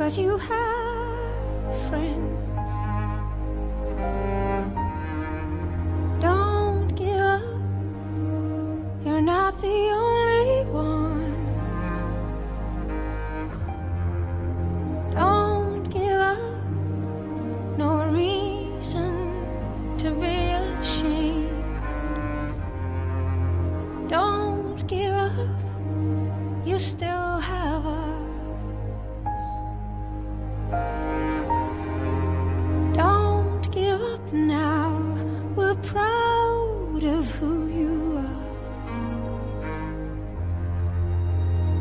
'cause you have friends. Don't give up, you're not the only one. Don't give up, no reason to be ashamed. Don't give up, you still have us. Don't give up now, we're proud of who you are.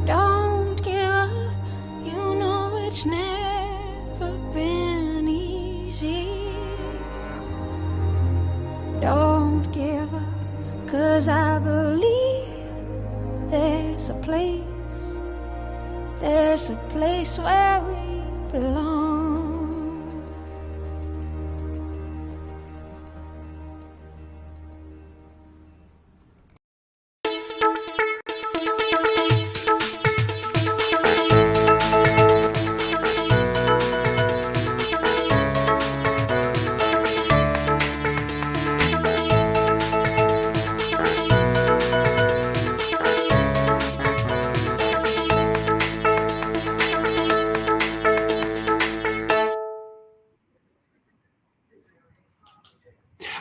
Don't give up, you know it's never been easy. Don't give up, 'cause I believe there's a place where we belong.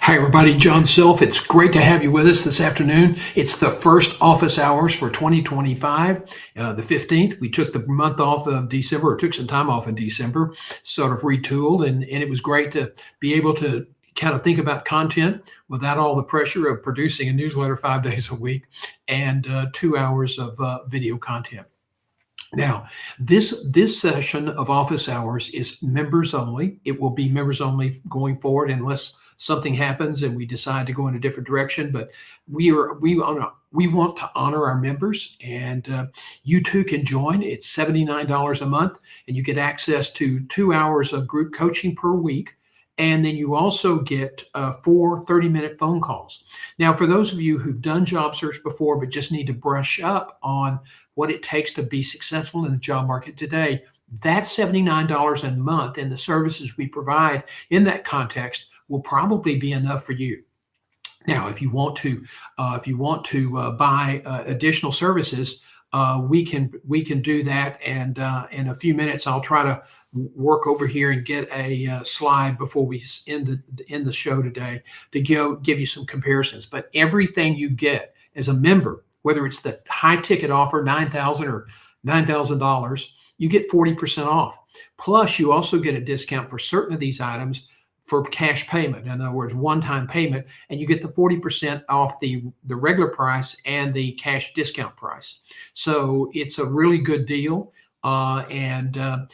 Hi, everybody. John Self. It's great to have you with us this afternoon. It's the first office hours for 2025, the 15th. We took the month off of December, or took some time off in December, sort of retooled, and it was great to be able to kind of think about content without all the pressure of producing a newsletter 5 days a week and 2 hours of video content. Now, this session of office hours is members only. It will be members only going forward unless something happens and we decide to go in a different direction. But we want to honor our members, and you too can join. It's $79 a month, and you get access to 2 hours of group coaching per week. And then you also get 4 30-minute phone calls. Now, for those of you who've done job search before but just need to brush up on what it takes to be successful in the job market today, that's $79 a month, and the services we provide in that context will probably be enough for you. Now, if you want to buy additional services, we can do that. And in a few minutes, I'll try to work over here and get a slide before we end the show today to give you some comparisons. But everything you get as a member, whether it's the high ticket offer, $9,000 or $9,000, you get 40% off. Plus, you also get a discount for certain of these items for cash payment. In other words, one-time payment, and you get the 40% off the regular price and the cash discount price. So it's a really good deal. And a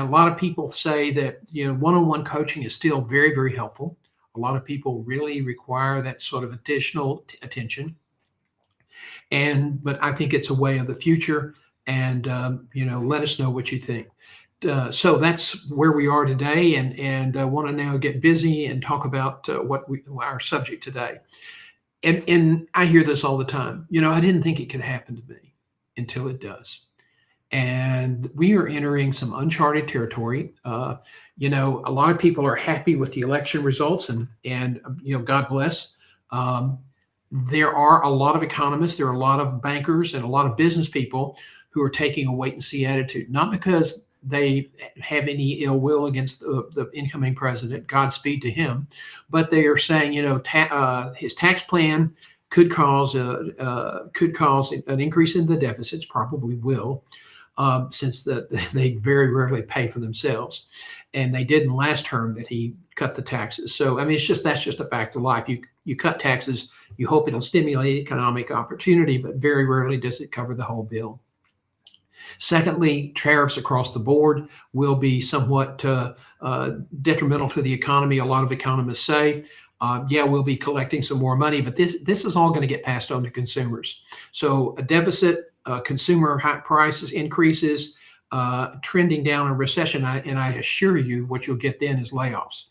lot of people say that one-on-one coaching is still very, very helpful. A lot of people really require that sort of additional attention. But I think it's a way of the future. And let us know what you think. So that's where we are today, and I want to now get busy and talk about our subject today. And I hear this all the time. I didn't think it could happen to me until it does. And we are entering some uncharted territory. A lot of people are happy with the election results, and God bless. There are a lot of economists, there are a lot of bankers, and a lot of business people who are taking a wait and see attitude, not because they have any ill will against the incoming president, Godspeed to him, but they are saying, his tax plan could cause an increase in the deficits, probably will, since they very rarely pay for themselves, and they didn't last term that he cut the taxes. So that's just a fact of life. You cut taxes, you hope it'll stimulate economic opportunity, but very rarely does it cover the whole bill. Secondly, tariffs across the board will be somewhat detrimental to the economy. A lot of economists say, we'll be collecting some more money, but this is all going to get passed on to consumers. So a deficit, consumer prices increases, trending down a recession, and I assure you what you'll get then is layoffs.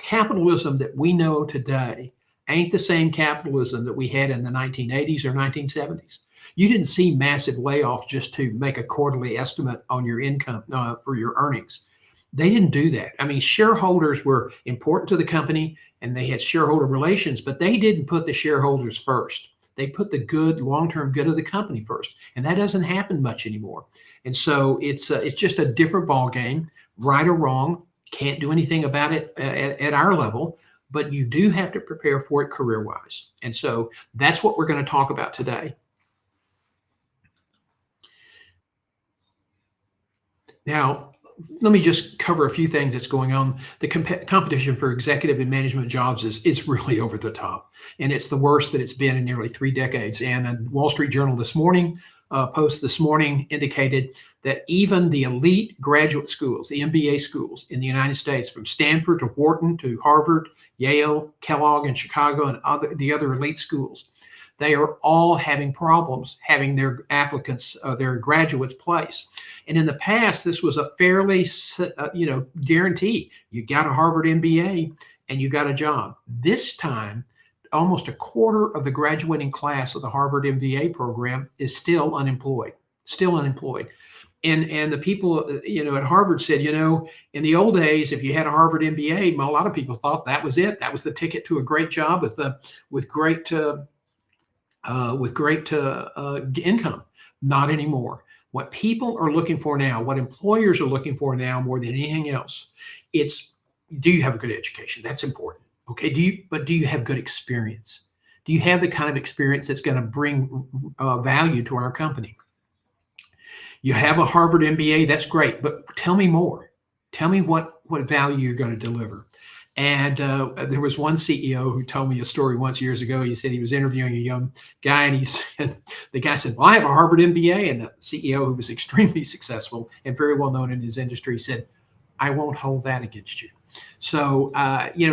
Capitalism that we know today ain't the same capitalism that we had in the 1980s or 1970s. You didn't see massive layoffs just to make a quarterly estimate on your income for your earnings. They didn't do that. I mean, shareholders were important to the company and they had shareholder relations, but they didn't put the shareholders first. They put the good long-term good of the company first, and that doesn't happen much anymore. And so it's just a different ball game, right or wrong. Can't do anything about it at our level, but you do have to prepare for it career-wise. And so that's what we're going to talk about today. Now, let me just cover a few things that's going on. The competition for executive and management jobs is really over the top, and it's the worst that it's been in nearly 3 decades. And a Wall Street Journal this morning, post this morning indicated that even the elite graduate schools, the MBA schools in the United States, from Stanford to Wharton to Harvard, Yale, Kellogg, and Chicago, and the other elite schools, they are all having problems having their applicants, their graduates placed. And in the past, this was a fairly, guarantee. You got a Harvard MBA and you got a job. This time, almost a quarter of the graduating class of the Harvard MBA program is still unemployed. And the people, at Harvard said, in the old days, if you had a Harvard MBA, a lot of people thought that was it. That was the ticket to a great job with great income. Not anymore. What people are looking for now, what employers are looking for now more than anything else, it's, do you have a good education? That's important. Okay. Do you have good experience? Do you have the kind of experience that's going to bring value to our company? You have a Harvard MBA, that's great, but tell me more. Tell me what value you're going to deliver. And there was one CEO who told me a story once years ago. He said he was interviewing a young guy, and the guy said, well, I have a Harvard MBA. And the CEO, who was extremely successful and very well known in his industry, said, I won't hold that against you. So,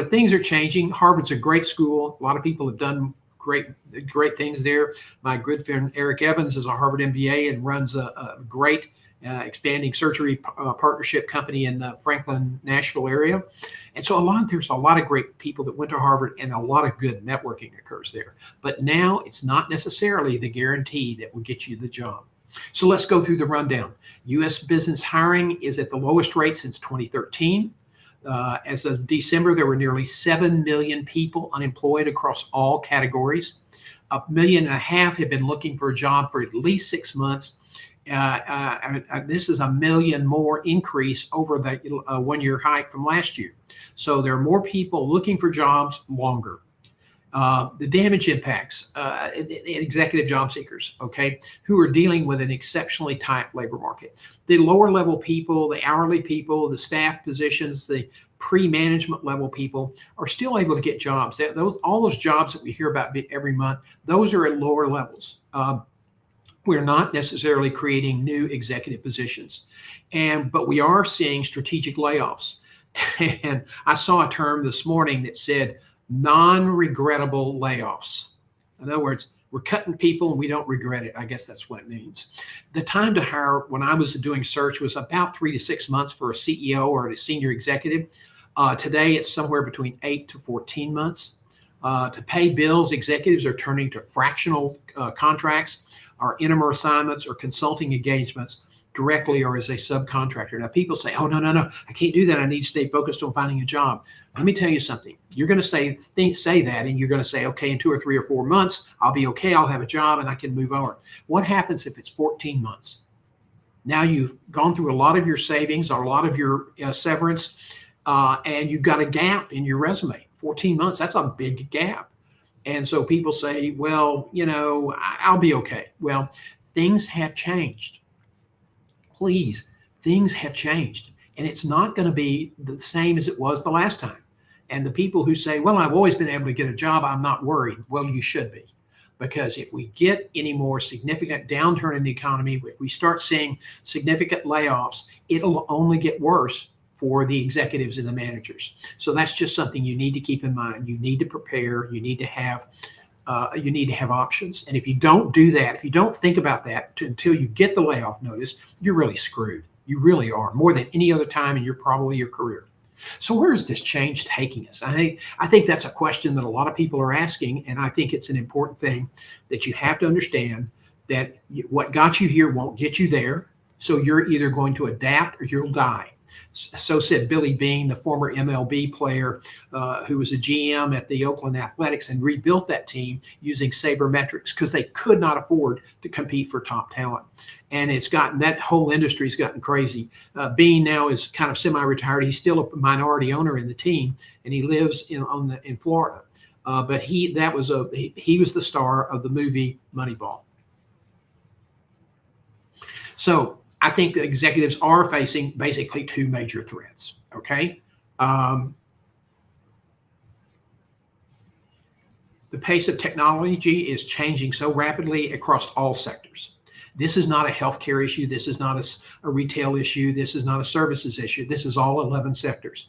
things are changing. Harvard's a great school. A lot of people have done great things there. My good friend Eric Evans is a Harvard MBA and runs a great expanding surgery partnership company in the Franklin, Nashville area. And so there's a lot of great people that went to Harvard, and a lot of good networking occurs there. But now it's not necessarily the guarantee that will get you the job. So let's go through the rundown. U.S. business hiring is at the lowest rate since 2013. As of December, there were nearly 7 million people unemployed across all categories. 1.5 million have been looking for a job for at least 6 months. This is 1 million more increase over the 1-year hike from last year. So there are more people looking for jobs longer. The damage impacts executive job seekers, okay, who are dealing with an exceptionally tight labor market. The lower level people, the hourly people, the staff positions, the pre-management level people are still able to get jobs. All those jobs that we hear about every month, those are at lower levels. We're not necessarily creating new executive positions, but we are seeing strategic layoffs. And I saw a term this morning that said non-regrettable layoffs. In other words, we're cutting people and we don't regret it. I guess that's what it means. The time to hire when I was doing search was about 3 to 6 months for a CEO or a senior executive. Today, it's somewhere between 8 to 14 months. To pay bills, executives are turning to fractional contracts, or interim assignments, or consulting engagements directly or as a subcontractor. Now, people say, oh, no, I can't do that. I need to stay focused on finding a job. Let me tell you something. You're going to say that, and you're going to say, okay, in 2 or 3 or 4 months, I'll be okay. I'll have a job and I can move on. What happens if it's 14 months? Now you've gone through a lot of your savings or a lot of your severance, and you've got a gap in your resume. 14 months, that's a big gap. And so people say, well, I'll be okay. Well, things have changed. Please, things have changed. And it's not going to be the same as it was the last time. And the people who say, well, I've always been able to get a job, I'm not worried. Well, you should be. Because if we get any more significant downturn in the economy, if we start seeing significant layoffs, it'll only get worse for the executives and the managers. So that's just something you need to keep in mind. You need to prepare. You need to have options. And if you don't do that, if you don't think about that until you get the layoff notice, you're really screwed. You really are, more than any other time in your career. So where is this change taking us? I think that's a question that a lot of people are asking, and I think it's an important thing that you have to understand. that what got you here won't get you there. So you're either going to adapt or you'll die. So said Billy Beane, the former MLB player who was a GM at the Oakland Athletics and rebuilt that team using sabermetrics because they could not afford to compete for top talent. And it's gotten, that whole industry's gotten crazy. Beane now is kind of semi-retired. He's still a minority owner in the team, and he lives in Florida. But he was the star of the movie Moneyball. So I think the executives are facing basically two major threats. Okay. The pace of technology is changing so rapidly across all sectors. This is not a healthcare issue. This is not a retail issue. This is not a services issue. This is all 11 sectors.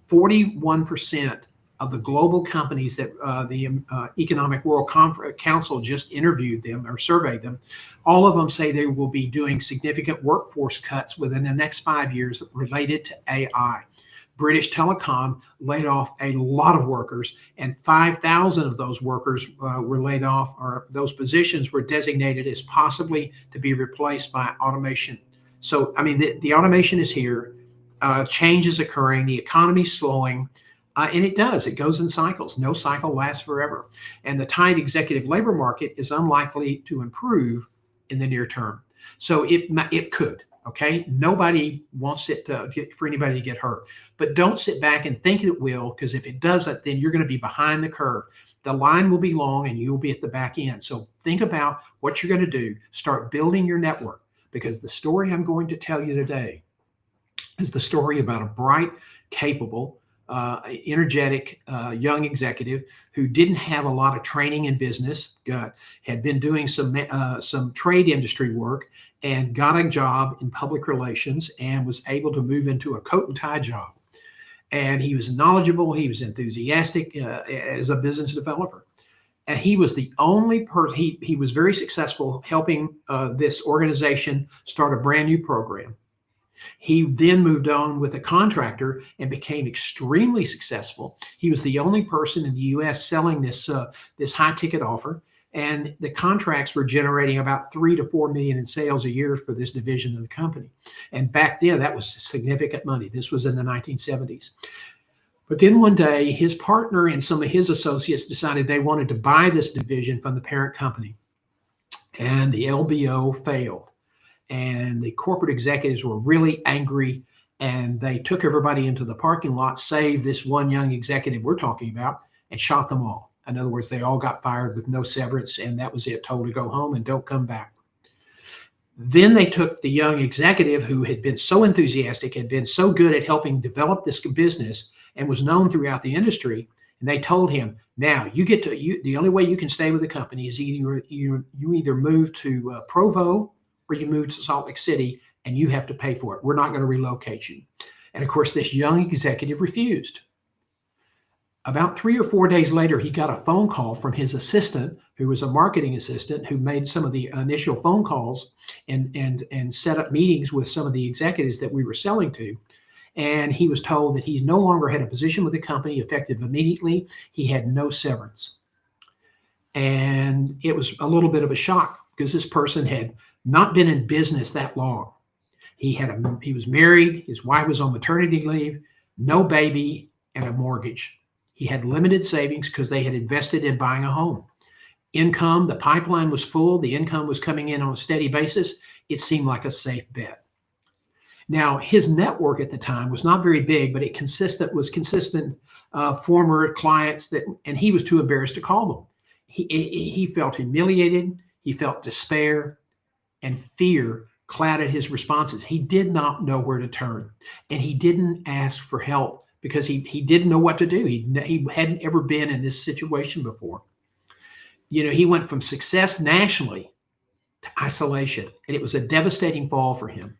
41% of the global companies that the Economic World Council just interviewed them or surveyed them, all of them say they will be doing significant workforce cuts within the next 5 years related to AI. British Telecom laid off a lot of workers, and 5,000 of those workers were laid off, or those positions were designated as possibly to be replaced by automation. So, I mean, the automation is here. Change is occurring. The economy's slowing. And it does. It goes in cycles. No cycle lasts forever. And the tight executive labor market is unlikely to improve in the near term. So it could. Okay. Nobody wants it for anybody to get hurt. But don't sit back and think it will, because if it doesn't, then you're going to be behind the curve. The line will be long and you'll be at the back end. So think about what you're going to do. Start building your network, because the story I'm going to tell you today is the story about a bright, capable, energetic young executive who didn't have a lot of training in business, had been doing some trade industry work, and got a job in public relations and was able to move into a coat and tie job. And he was knowledgeable. He was enthusiastic as a business developer. And he was the only person, he was very successful helping this organization start a brand new program. He then moved on with a contractor and became extremely successful. He was the only person in the U.S. selling this high ticket offer, and the contracts were generating about 3 to 4 million in sales a year for this division of the company. And back then, that was significant money. This was in the 1970s. But then one day, his partner and some of his associates decided they wanted to buy this division from the parent company, and the LBO failed. And the corporate executives were really angry, and they took everybody into the parking lot, save this one young executive we're talking about, and shot them all. In other words, they all got fired with no severance, and that was it, told to go home and don't come back. Then they took the young executive who had been so enthusiastic, had been so good at helping develop this business, and was known throughout the industry, and they told him, now the only way you can stay with the company is either you either move to Provo, or you move to Salt Lake City, and you have to pay for it. We're not going to relocate you. And of course, this young executive refused. About 3 or 4 days later, he got a phone call from his assistant, who was a marketing assistant, who made some of the initial phone calls and set up meetings with some of the executives that we were selling to. And he was told that he no longer had a position with the company effective immediately. He had no severance. And it was a little bit of a shock, because this person had not been in business that long. He was married, his wife was on maternity leave, no baby, and a mortgage. He had limited savings because they had invested in buying a home. Income, the pipeline was full, the income was coming in on a steady basis. It seemed like a safe bet. Now, his network at the time was not very big, but it was consistent former clients and he was too embarrassed to call them. He felt humiliated, he felt despair, and fear clouded his responses. He did not know where to turn, and he didn't ask for help because he didn't know what to do. He hadn't ever been in this situation before. He went from success nationally to isolation, and it was a devastating fall for him.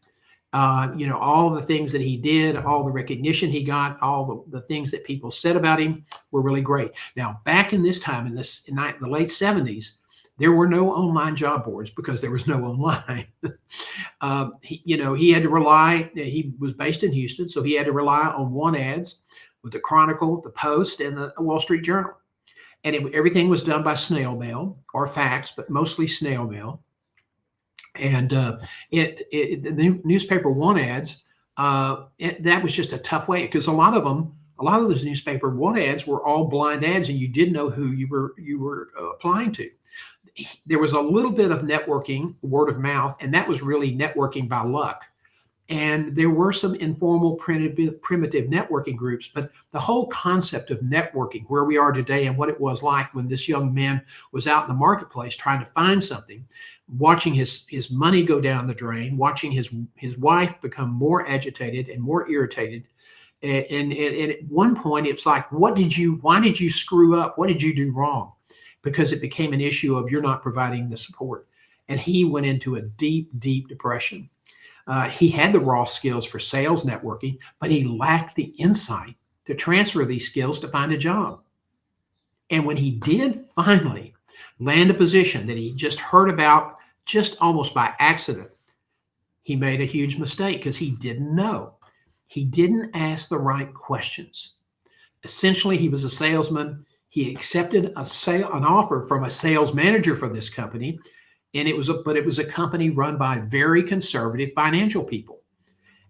All the things that he did, all the recognition he got, all the things that people said about him were really great. Now, back in this time, in the late 70s, there were no online job boards because there was no online. He had to rely, he was based in Houston, so he had to rely on want ads with the Chronicle, the Post, and the Wall Street Journal. And everything was done by snail mail or fax, but mostly snail mail. And the newspaper want ads, that was just a tough way because a lot of those newspaper want ads were all blind ads, and you didn't know who you were applying to. There was a little bit of networking, word of mouth, and that was really networking by luck. And there were some informal primitive networking groups, but the whole concept of networking, where we are today and what it was like when this young man was out in the marketplace trying to find something, watching his money go down the drain, watching his wife become more agitated and more irritated. And at one point, it's like, why did you screw up? What did you do wrong? Because it became an issue of you're not providing the support. And he went into a deep, deep depression. He had the raw skills for sales networking, but he lacked the insight to transfer these skills to find a job. And when he did finally land a position that he just heard about just almost by accident, he made a huge mistake because he didn't know. He didn't ask the right questions. Essentially, he was a salesman. He accepted an offer from a sales manager for this company, and it was a company run by very conservative financial people,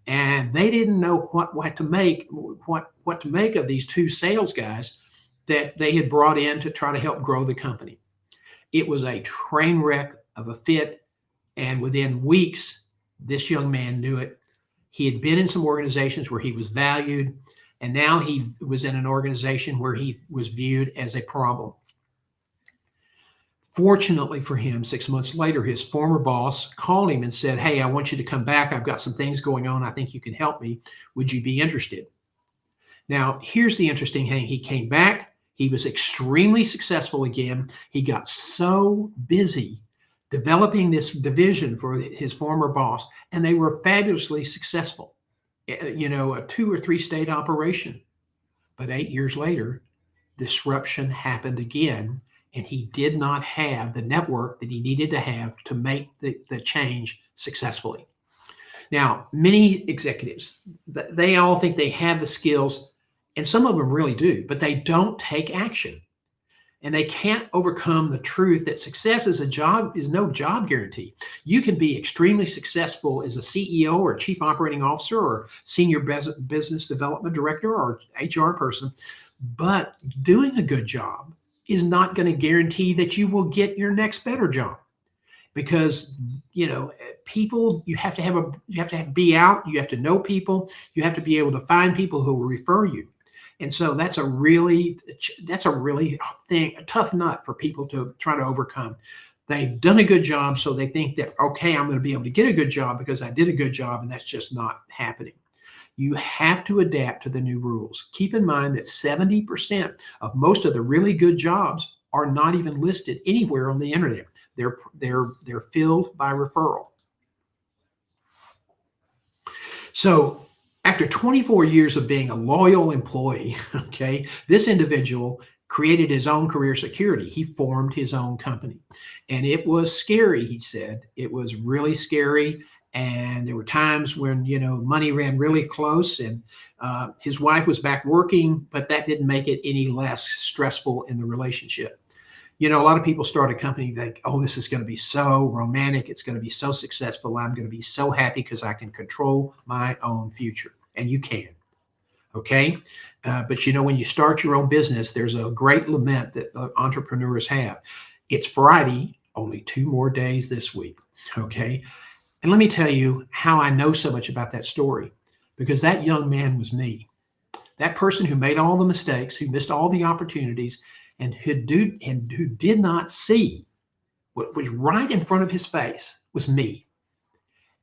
and they didn't know what to make of these two sales guys that they had brought in to try to help grow the company. It was a train wreck of a fit, and within weeks, this young man knew it. He had been in some organizations where he was valued, and now he was in an organization where he was viewed as a problem. Fortunately for him, 6 months later, his former boss called him and said, "Hey, I want you to come back. I've got some things going on. I think you can help me. Would you be interested?" Now, here's the interesting thing. He came back. He was extremely successful again. He got so busy developing this division for his former boss, and they were fabulously successful. A 2 or 3 state operation. But 8 years later, disruption happened again, and he did not have the network that he needed to have to make the change successfully. Now, many executives, they all think they have the skills, and some of them really do, but they don't take action. And they can't overcome the truth that success is no job guarantee. You can be extremely successful as a CEO or chief operating officer or senior business development director or HR person, but doing a good job is not going to guarantee that you will get your next better job. Because people, you have to be out, you have to know people, you have to be able to find people who will refer you. And so that's a really tough nut for people to try to overcome. They've done a good job, so they think that, okay, I'm going to be able to get a good job because I did a good job, and that's just not happening. You have to adapt to the new rules. Keep in mind that 70% of most of the really good jobs are not even listed anywhere on the internet. They're filled by referral. So after 24 years of being a loyal employee, okay, this individual created his own career security. He formed his own company. And it was scary, he said. It was really scary. And there were times when, money ran really close, and his wife was back working, but that didn't make it any less stressful in the relationship. A lot of people start a company, think, oh, this is going to be so romantic. It's going to be so successful. I'm going to be so happy because I can control my own future. And you can. Okay. But when you start your own business, there's a great lament that entrepreneurs have. It's Friday, only 2 more days this week. Okay. And let me tell you how I know so much about that story, because that young man was me. That person who made all the mistakes, who missed all the opportunities, and who did not see what was right in front of his face was me.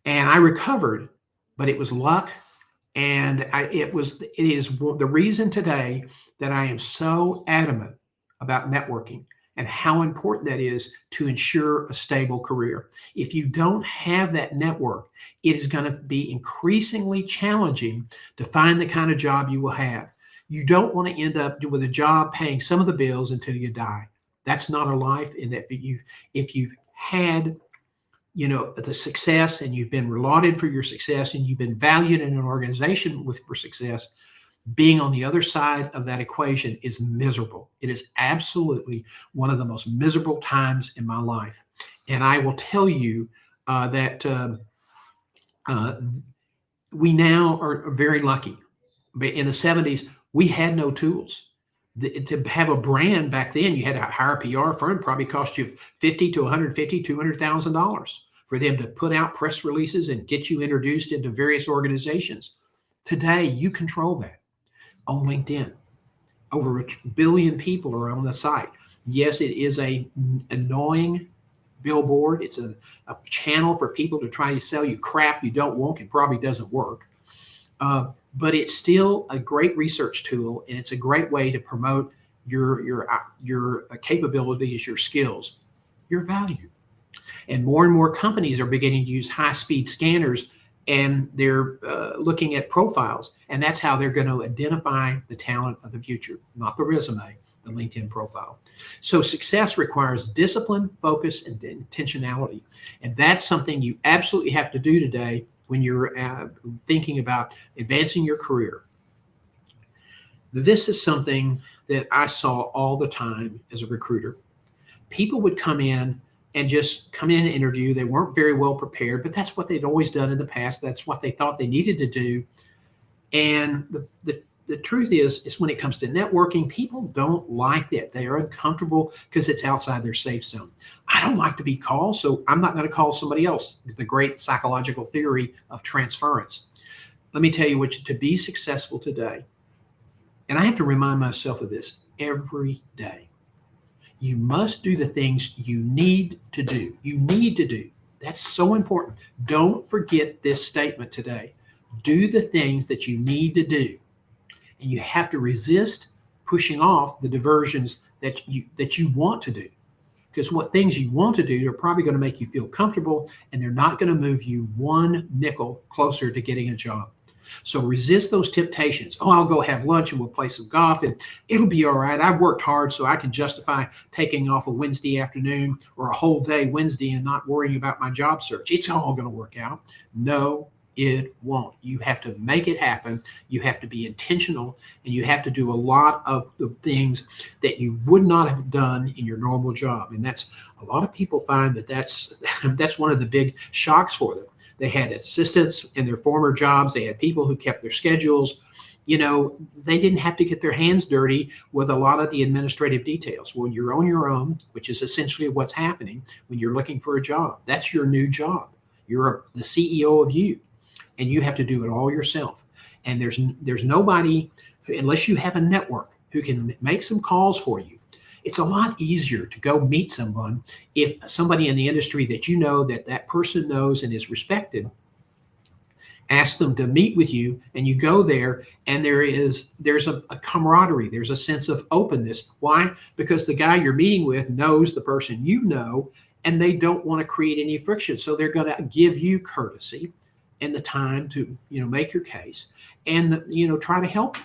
And I recovered, but it was luck. And it is the reason today that I am so adamant about networking and how important that is to ensure a stable career. If you don't have that network, it is going to be increasingly challenging to find the kind of job you will have. You don't want to end up with a job paying some of the bills until you die. That's not a life. And if you've had the success, and you've been lauded for your success, and you've been valued in an organization for success, being on the other side of that equation is miserable. It is absolutely one of the most miserable times in my life. And I will tell you, that uh, we now are very lucky. But in the 70s, we had no tools. To have a brand back then, you had to hire a PR firm, probably cost you 50 to 150, $200,000 for them to put out press releases and get you introduced into various organizations. Today, you control that on LinkedIn. Over a billion people are on the site. Yes, it is a annoying billboard. It's a channel for people to try to sell you crap you don't want and probably doesn't work. But it's still a great research tool, and it's a great way to promote your capabilities, your skills, your value. And more companies are beginning to use high-speed scanners, and they're looking at profiles, and that's how they're going to identify the talent of the future, not the resume, the LinkedIn profile. So success requires discipline, focus, and intentionality, and that's something you absolutely have to do today when you're thinking about advancing your career. This is something that I saw all the time as a recruiter. People would come in and just come in and interview. They weren't very well prepared, but that's what they'd always done in the past. That's what they thought they needed to do. And the truth is when it comes to networking, people don't like that. They are uncomfortable because it's outside their safe zone. I don't like to be called, so I'm not going to call somebody else. The great psychological theory of transference. Let me tell you what, to be successful today, and I have to remind myself of this every day. You must do the things you need to do. You need to do. That's so important. Don't forget this statement today. Do the things that you need to do. And you have to resist pushing off the diversions that you want to do. Because what things you want to do are probably going to make you feel comfortable, and they're not going to move you one nickel closer to getting a job. So resist those temptations. Oh, I'll go have lunch and we'll play some golf and it'll be all right. I've worked hard so I can justify taking off a Wednesday afternoon or a whole day Wednesday and not worrying about my job search. It's all going to work out. No, it won't. You have to make it happen. You have to be intentional, and you have to do a lot of the things that you would not have done in your normal job. And that's a lot of people find that's one of the big shocks for them. They had assistants in their former jobs. They had people who kept their schedules. You know, they didn't have to get their hands dirty with a lot of the administrative details. When you're on your own, which is essentially what's happening when you're looking for a job, that's your new job. You're the CEO of you, and you have to do it all yourself. And there's nobody, unless you have a network, who can make some calls for you. It's a lot easier to go meet someone if somebody in the industry that you know that person knows and is respected, ask them to meet with you, and you go there, and there's a camaraderie, there's a sense of openness. Why? Because the guy you're meeting with knows the person you know, and they don't want to create any friction. So they're going to give you courtesy and the time to make your case and try to help you.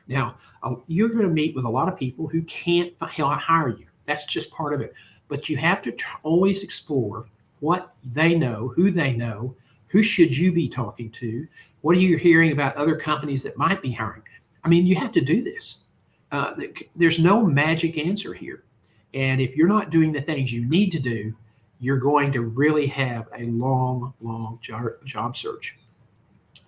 Now, you're going to meet with a lot of people who can't hire you. That's just part of it. But you have to always explore what they know, who should you be talking to, what are you hearing about other companies that might be hiring. I mean, you have to do this. There's no magic answer here. And if you're not doing the things you need to do, you're going to really have a long job search.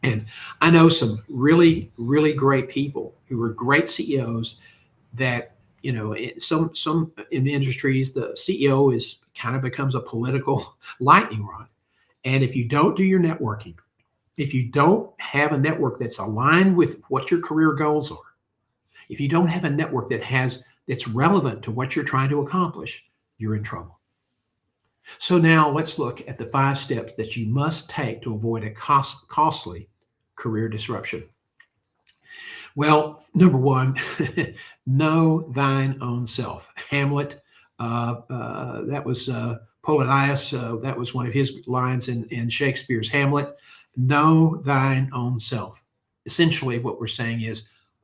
And I know some really, really great people who are great CEOs that, some in industries, the CEO kind of becomes a political lightning rod. And if you don't do your networking, if you don't have a network that's aligned with what your career goals are, if you don't have a network that's relevant to what you're trying to accomplish, you're in trouble. So now let's look at the 5 steps that you must take to avoid a costly career disruption. Well, number 1, know thine own self. Hamlet, that was Polonius, that was one of his lines in Shakespeare's Hamlet. Know thine own self. Essentially, what we're saying is,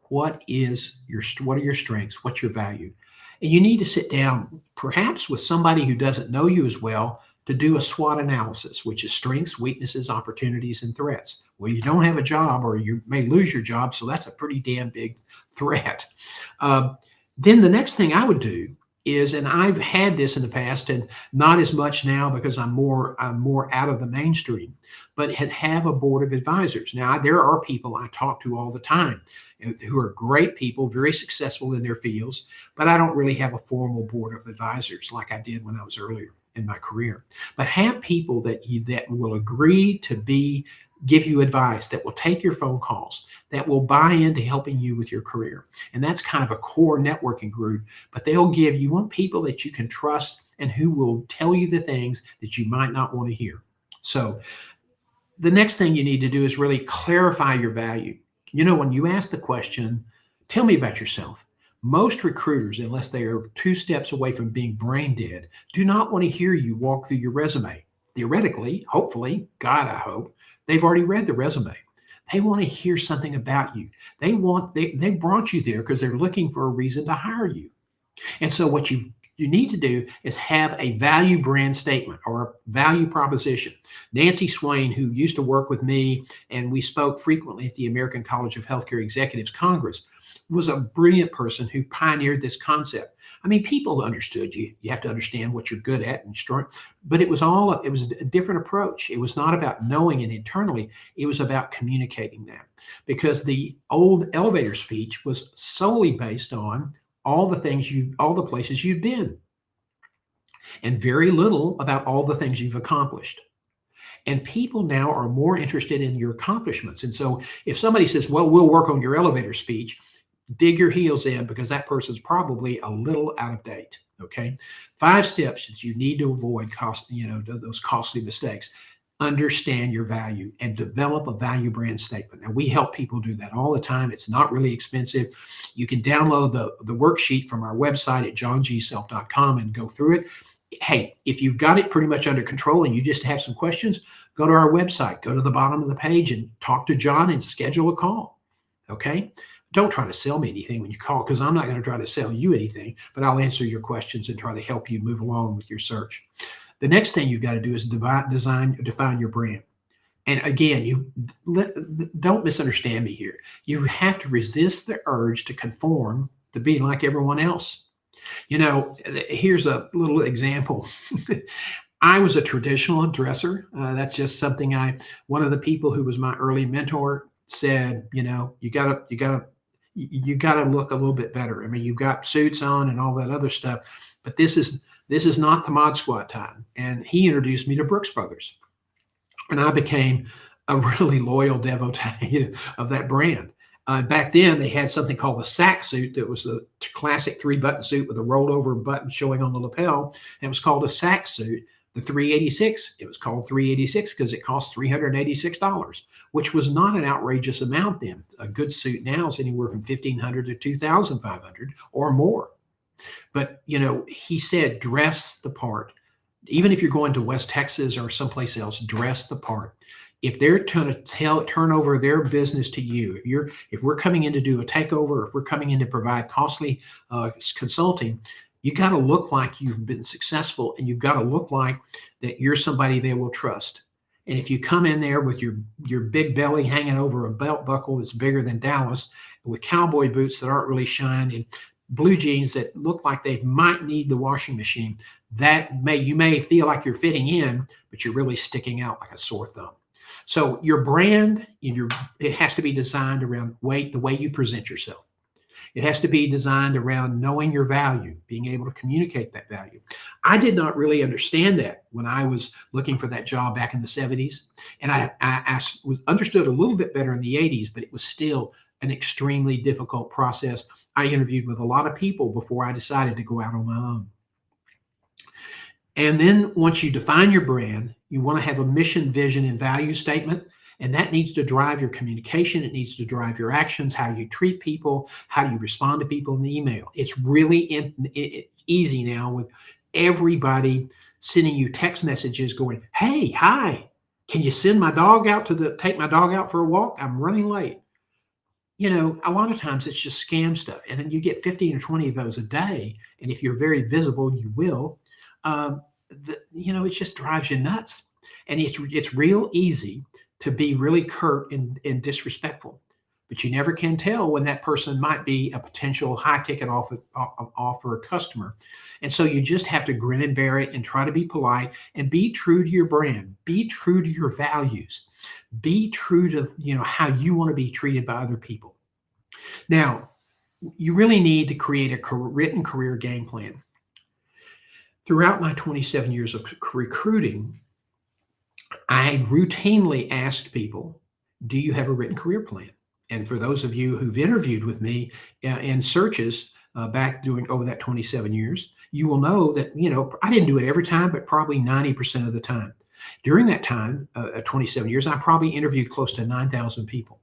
what are your strengths? What's your value? And you need to sit down, perhaps with somebody who doesn't know you as well, to do a SWOT analysis, which is strengths, weaknesses, opportunities, and threats. Well, you don't have a job, or you may lose your job, so that's a pretty damn big threat. Then the next thing I would do is, and I've had this in the past, and not as much now because I'm more out of the mainstream, but have a board of advisors. Now there are people I talk to all the time who are great people, very successful in their fields, but I don't really have a formal board of advisors like I did when I was earlier in my career. But have people that will agree to give you advice, that will take your phone calls, that will buy into helping you with your career. And that's kind of a core networking group, but you want people that you can trust and who will tell you the things that you might not want to hear. So the next thing you need to do is really clarify your value. When you ask the question, tell me about yourself, most recruiters, unless they are two steps away from being brain dead, do not want to hear you walk through your resume. Theoretically, hopefully, God, I hope, they've already read the resume. They want to hear something about you. They brought you there because they're looking for a reason to hire you. And so what you need to do is have a value brand statement or a value proposition. Nancy Swain, who used to work with me and we spoke frequently at the American College of Healthcare Executives Congress, was a brilliant person who pioneered this concept. I mean, people understood you. You have to understand what you're good at and strong, but it was a different approach. It was not about knowing it internally. It was about communicating that, because the old elevator speech was solely based on all the places you've been, and very little about all the things you've accomplished. And people now are more interested in your accomplishments. And so if somebody says, well, we'll work on your elevator speech, dig your heels in, because that person's probably a little out of date. Okay. 5 steps that you need to avoid those costly mistakes. Understand your value and develop a value brand statement. Now, we help people do that all the time. It's not really expensive. You can download the worksheet from our website at johngself.com and go through it. Hey, if you've got it pretty much under control and you just have some questions, go to our website, go to the bottom of the page and talk to John and schedule a call. Okay. Don't try to sell me anything when you call, because I'm not going to try to sell you anything, but I'll answer your questions and try to help you move along with your search. The next thing you've got to do is define your brand. And again, don't misunderstand me here. You have to resist the urge to conform to be like everyone else. Here's a little example. I was a traditional dresser. That's just something one of the people who was my early mentor said, you gotta look a little bit better. I mean, you've got suits on and all that other stuff, but this is not the Mod Squad time. And he introduced me to Brooks Brothers, and I became a really loyal devotee of that brand. Back then, they had something called the sack suit that was the classic 3-button suit with a rolled over button showing on the lapel. And it was called a sack suit. The 386, it was called 386 because it cost $386, which was not an outrageous amount then. A good suit now is anywhere from $1,500 to $2,500 or more. But, he said, dress the part. Even if you're going to West Texas or someplace else, dress the part. If they're going to turn over their business to you, if we're coming in to do a takeover, if we're coming in to provide costly consulting, you got to look like you've been successful, and you've got to look like that you're somebody they will trust. And if you come in there with your big belly hanging over a belt buckle that's bigger than Dallas, with cowboy boots that aren't really shined, and blue jeans that look like they might need the washing machine, you may feel like you're fitting in, but you're really sticking out like a sore thumb. So your brand, it has to be designed around the way you present yourself. It has to be designed around knowing your value, being able to communicate that value. I did not really understand that when I was looking for that job back in the 70s. And I understood a little bit better in the 80s, but it was still an extremely difficult process. I interviewed with a lot of people before I decided to go out on my own. And then once you define your brand, you want to have a mission, vision, and value statement. And that needs to drive your communication. It needs to drive your actions, how you treat people, how you respond to people in the email. It's really easy now with everybody sending you text messages going, hey, hi, can you send my dog out take my dog out for a walk? I'm running late. A lot of times it's just scam stuff. And then you get 15 or 20 of those a day. And if you're very visible, you will. It just drives you nuts. And it's real easy to be really curt and disrespectful. but you never can tell when that person might be a potential high ticket offer customer. And so you just have to grin and bear it and try to be polite and be true to your brand, be true to your values, be true to how you want to be treated by other people. Now, you really need to create a written career game plan. Throughout my 27 years of recruiting, I routinely asked people, do you have a written career plan? And for those of you who've interviewed with me in searches back over that 27 years, you will know that, I didn't do it every time, but probably 90% of the time. During that time, 27 years, I probably interviewed close to 9,000 people.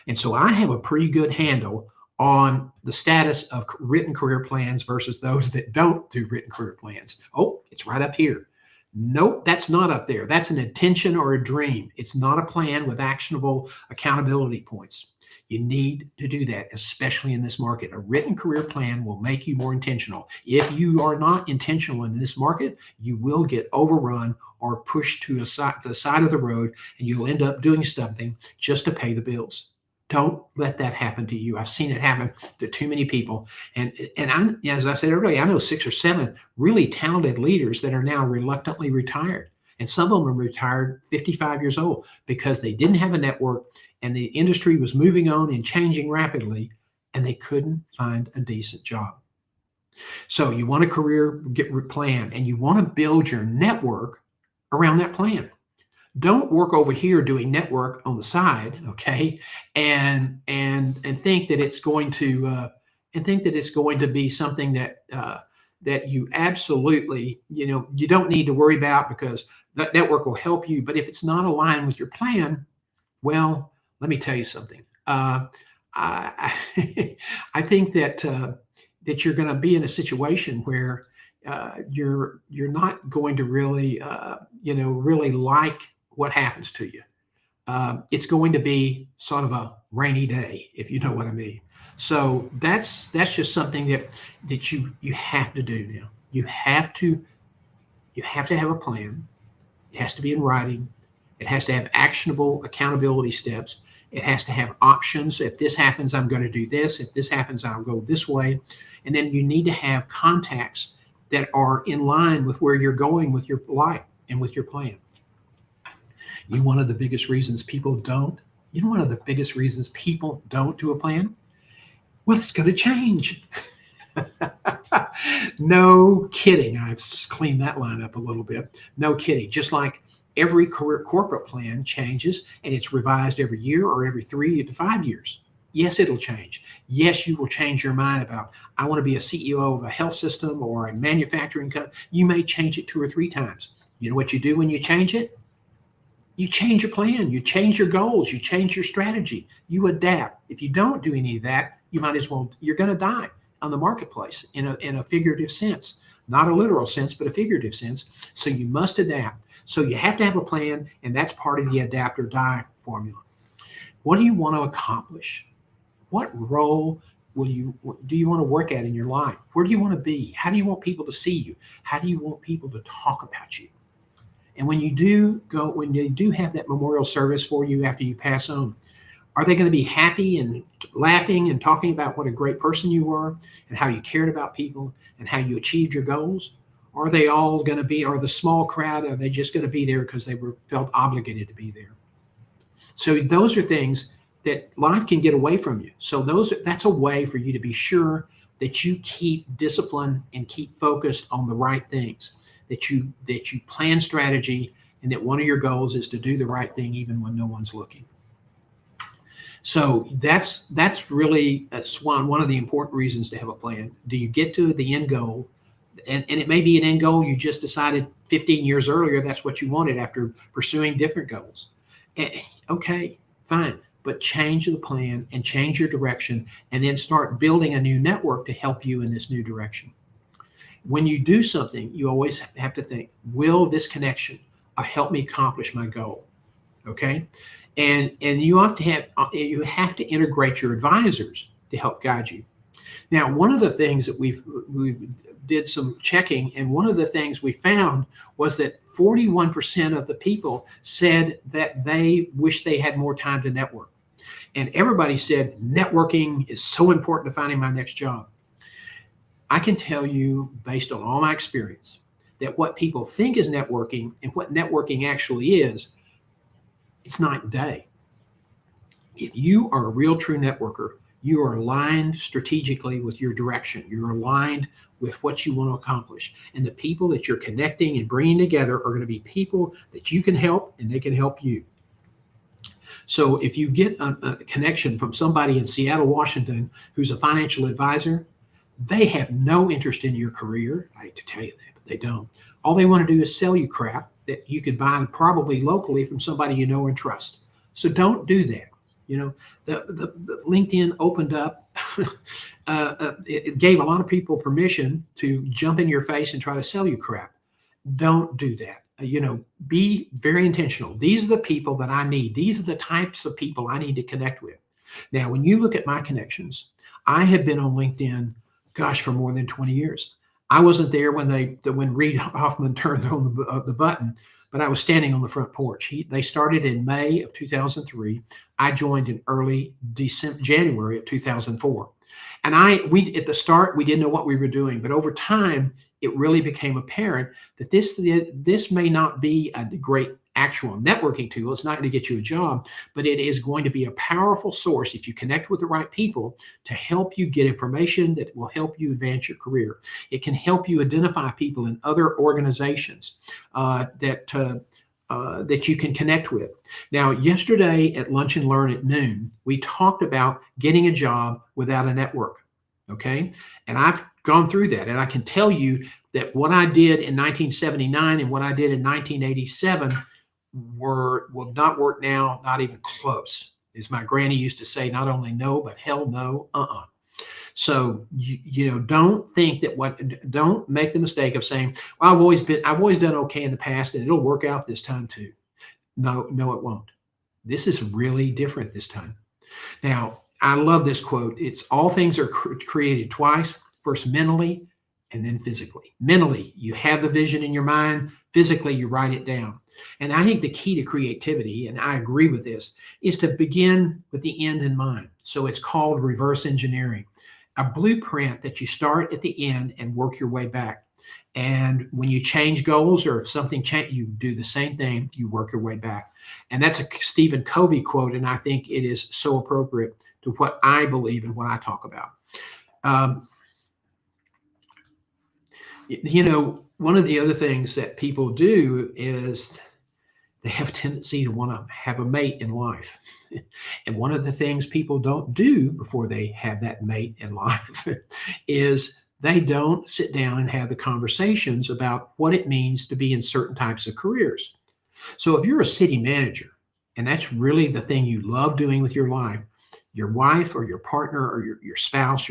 And so I have a pretty good handle on the status of written career plans versus those that don't do written career plans. Oh, it's right up here. Nope, that's not up there. That's an intention or a dream. It's not a plan with actionable accountability points. You need to do that, especially in this market. A written career plan will make you more intentional. If you are not intentional in this market, you will get overrun or pushed to the side of the road, and you'll end up doing something just to pay the bills. Don't let that happen to you. I've seen it happen to too many people. And as I said earlier, I know 6 or 7 really talented leaders that are now reluctantly retired. And some of them are retired 55 years old because they didn't have a network and the industry was moving on and changing rapidly and they couldn't find a decent job. So you want a career plan and you want to build your network around that plan. Don't work over here doing network on the side, okay, and think that it's going to be something that you absolutely you don't need to worry about because that network will help you. But if it's not aligned with your plan, well, let me tell you something. I I think that you're going to be in a situation where you're not going to really really like what happens to you. It's going to be sort of a rainy day, if you know what I mean. So that's just something that you have to do now. You have to have a plan. It has to be in writing. It has to have actionable accountability steps. It has to have options. If this happens, I'm going to do this. If this happens, I'll go this way. And then you need to have contacts that are in line with where you're going with your life and with your plan. One of the biggest reasons people don't do a plan? Well, it's going to change. No kidding. I've cleaned that line up a little bit. No kidding. Just like every corporate plan changes and it's revised every year or every 3 to 5 years. Yes, it'll change. Yes, you will change your mind about, I want to be a CEO of a health system or a manufacturing company. You may change it 2 or 3 times. You know what you do when you change it? You change your plan, you change your goals, you change your strategy, you adapt. If you don't do any of that, you're going to die on the marketplace in a figurative sense, not a literal sense, but a figurative sense. So you must adapt. So you have to have a plan, and that's part of the adapt or die formula. What do you want to accomplish? What role do you want to work at in your life? Where do you want to be? How do you want people to see you? How do you want people to talk about you? And when you do have that memorial service for you after you pass on, are they going to be happy and laughing and talking about what a great person you were and how you cared about people and how you achieved your goals? Or are they all going to be, or the small crowd, are they just going to be there because they felt obligated to be there? So those are things that life can get away from you. So that's a way for you to be sure that you keep discipline and keep focused on the right things, that you plan strategy, and that one of your goals is to do the right thing even when no one's looking. So that's one of the important reasons to have a plan. Do you get to the end goal? And it may be an end goal you just decided 15 years earlier that's what you wanted after pursuing different goals. Okay, fine. But change the plan and change your direction and then start building a new network to help you in this new direction. When you do something, you always have to think, will this connection help me accomplish my goal? Okay? And you have to integrate your advisors to help guide you. Now, one of the things that we did some checking, and one of the things we found was that 41% of the people said that they wish they had more time to network. And everybody said networking is so important to finding my next job. I can tell you, based on all my experience, that what people think is networking and what networking actually is, it's night and day. If you are a real true networker, you are aligned strategically with your direction. You're aligned with what you want to accomplish. And the people that you're connecting and bringing together are going to be people that you can help and they can help you. So if you get a connection from somebody in Seattle, Washington, who's a financial advisor, they have no interest in your career. I hate to tell you that, but they don't. All they want to do is sell you crap that you could buy probably locally from somebody you know and trust. So don't do that. You know, the LinkedIn opened up, it gave a lot of people permission to jump in your face and try to sell you crap. Don't do that. Be very intentional. These are the people that I need. These are the types of people I need to connect with. Now, when you look at my connections, I have been on LinkedIn, gosh, for more than 20 years. I wasn't there when Reid Hoffman turned on the button, but I was standing on the front porch. They started in May of 2003. I joined in early January of 2004. And we at the start, we didn't know what we were doing, but over time, it really became apparent that this may not be a great actual networking tool. It's not going to get you a job, but it is going to be a powerful source if you connect with the right people to help you get information that will help you advance your career. It can help you identify people in other organizations that you can connect with. Now, yesterday at Lunch and Learn at noon, we talked about getting a job without a network. Okay. And I've gone through that. And I can tell you that what I did in 1979 and what I did in 1987 will not work now, not even close. As my granny used to say, not only no, but hell no, So don't think don't make the mistake of saying, well, I've always done okay in the past and it'll work out this time too. No, it won't. This is really different this time. Now, I love this quote. It's all things are created twice, first mentally and then physically. Mentally, you have the vision in your mind. Physically, you write it down. And I think the key to creativity, and I agree with this, is to begin with the end in mind. So it's called reverse engineering, a blueprint that you start at the end and work your way back. And when you change goals or if something changes, you do the same thing, you work your way back. And that's a Stephen Covey quote, and I think it is so appropriate to what I believe and what I talk about. One of the other things that people do is they have a tendency to want to have a mate in life. And one of the things people don't do before they have that mate in life is they don't sit down and have the conversations about what it means to be in certain types of careers. So if you're a city manager, and that's really the thing you love doing with your life, your wife or your partner or your spouse,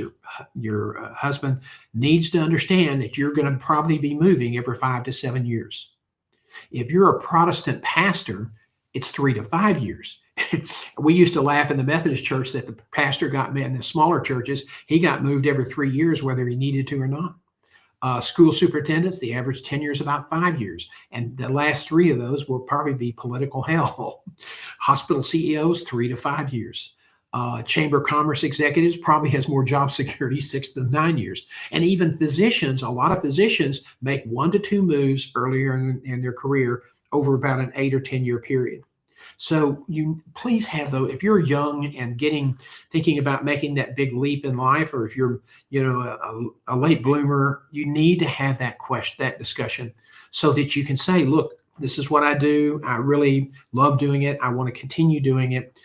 your husband needs to understand that you're going to probably be moving every 5 to 7 years. If you're a Protestant pastor, it's 3 to 5 years. We used to laugh in the Methodist church that the pastor got in the smaller churches. He got moved every 3 years, whether he needed to or not. School superintendents, the average tenure is about 5 years. And the last 3 of those will probably be political hell. Hospital CEOs, 3 to 5 years. Chamber of Commerce executives probably has more job security, 6 to 9 years. And even physicians, a lot of physicians make 1 to 2 moves earlier in their career over about an 8 or 10 year period. So you please have those. If you're young and thinking about making that big leap in life, or if you're, a late bloomer, you need to have that discussion so that you can say, look, this is what I do. I really love doing it. I want to continue doing it,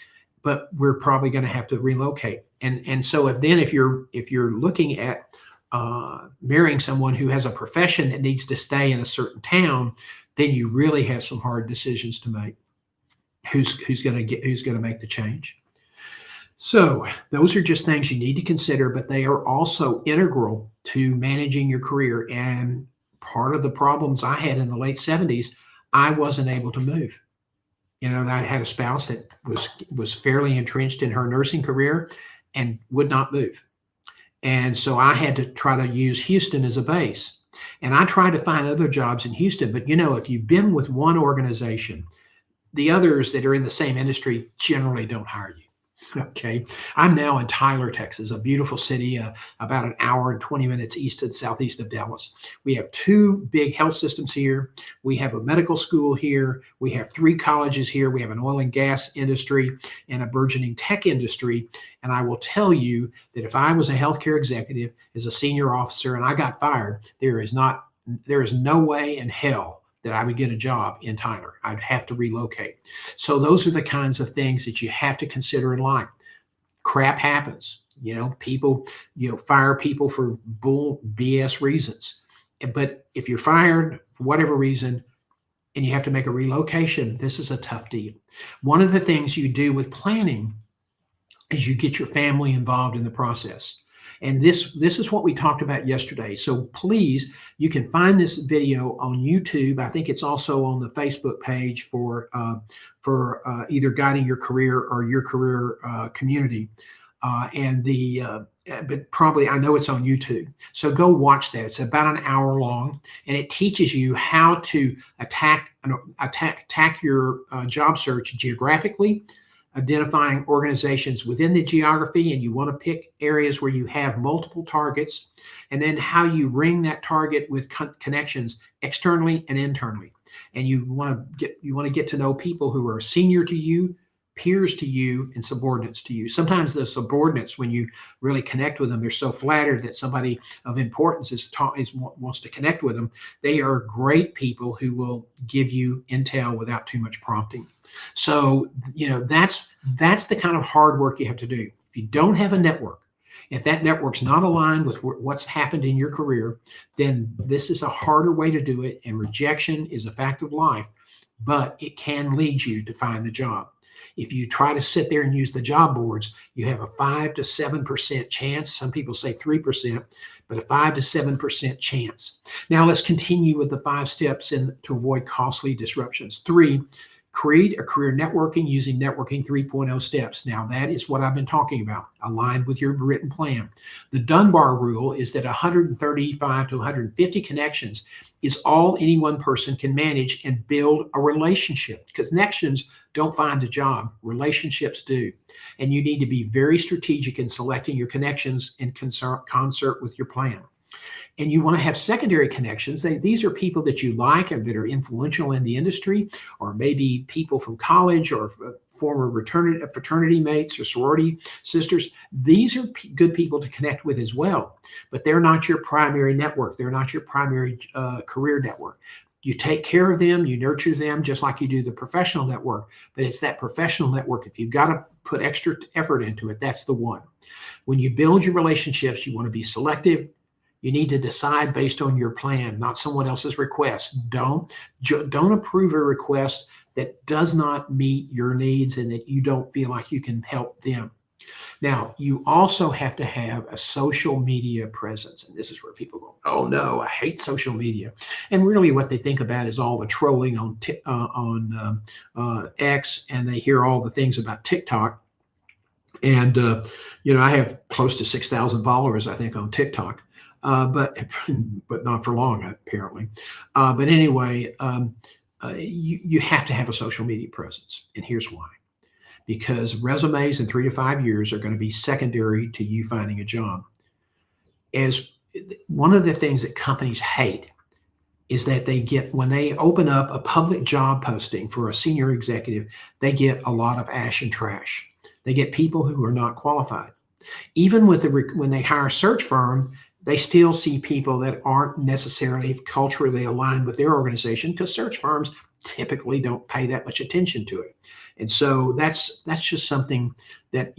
but we're probably going to have to relocate. And so if you're looking at marrying someone who has a profession that needs to stay in a certain town, then you really have some hard decisions to make. Who's going to make the change? So those are just things you need to consider, but they are also integral to managing your career. And part of the problems I had in the late 70s, I wasn't able to move. I had a spouse that was fairly entrenched in her nursing career and would not move. And so I had to try to use Houston as a base. And I tried to find other jobs in Houston, but if you've been with one organization, the others that are in the same industry generally don't hire you. Okay. I'm now in Tyler, Texas, a beautiful city, about an hour and 20 minutes east and southeast of Dallas. We have two big health systems here. We have a medical school here. We have three colleges here. We have an oil and gas industry and a burgeoning tech industry. And I will tell you that if I was a healthcare executive as a senior officer and I got fired, there is no way in hell that I would get a job in Tyler. I'd have to relocate. So those are the kinds of things that you have to consider in life. Crap happens. People, fire people for bull BS reasons. But if you're fired for whatever reason and you have to make a relocation, this is a tough deal. One of the things you do with planning is you get your family involved in the process. And this is what we talked about yesterday. So please, you can find this video on YouTube. I think it's also on the Facebook page for either Guiding Your Career or Your Career Community. But probably I know it's on YouTube. So go watch that. It's about an hour long, and it teaches you how to attack your job search geographically, identifying organizations within the geography, and you want to pick areas where you have multiple targets, and then how you ring that target with connections externally and internally. And you want to get to know people who are senior to you, peers to you, and subordinates to you. Sometimes the subordinates, when you really connect with them, they're so flattered that somebody of importance wants to connect with them. They are great people who will give you intel without too much prompting. So, that's the kind of hard work you have to do. If you don't have a network, if that network's not aligned with what's happened in your career, then this is a harder way to do it. And rejection is a fact of life, but it can lead you to find the job. If you try to sit there and use the job boards, you have a 5 to 7% chance. Some people say 3%, but a 5 to 7% chance. Now let's continue with the 5 steps to avoid costly disruptions. 3, create a career networking using networking 3.0 steps. Now that is what I've been talking about, aligned with your written plan. The Dunbar rule is that 135 to 150 connections is all any one person can manage and build a relationship. Because connections don't find a job, relationships do. And you need to be very strategic in selecting your connections in concert with your plan. And you want to have secondary connections. These are people that you like and that are influential in the industry, or maybe people from college or former fraternity mates or sorority sisters. These are good people to connect with as well, but they're not your primary network. They're not your primary career network. You take care of them, you nurture them just like you do the professional network, but it's that professional network. If you've got to put extra effort into it, that's the one. When you build your relationships, you want to be selective. You need to decide based on your plan, not someone else's request. Don't approve a request that does not meet your needs and that you don't feel like you can help them. Now, you also have to have a social media presence. And this is where people go, oh no, I hate social media. And really what they think about is all the trolling on X, and they hear all the things about TikTok. And, I have close to 6,000 followers, I think, on TikTok. But not for long, apparently. But anyway, you have to have a social media presence. And here's why. Because resumes in 3 to 5 years are going to be secondary to you finding a job. As one of the things that companies hate is that when they open up a public job posting for a senior executive, they get a lot of ash and trash. They get people who are not qualified. Even when they hire a search firm, they still see people that aren't necessarily culturally aligned with their organization, because search firms typically don't pay that much attention to it. And so that's just something that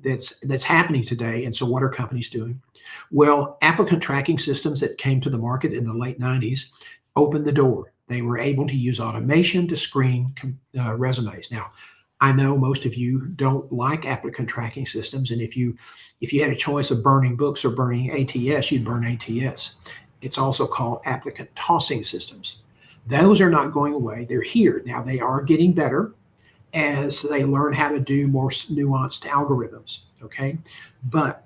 that's happening today. And so what are companies doing? Well, applicant tracking systems that came to the market in the late 90s opened the door. They were able to use automation to screen resumes. Now, I know most of you don't like applicant tracking systems, and if you had a choice of burning books or burning ATS, you'd burn ATS. It's also called applicant tossing systems. Those are not going away. They're here. Now, they are getting better as they learn how to do more nuanced algorithms, okay? But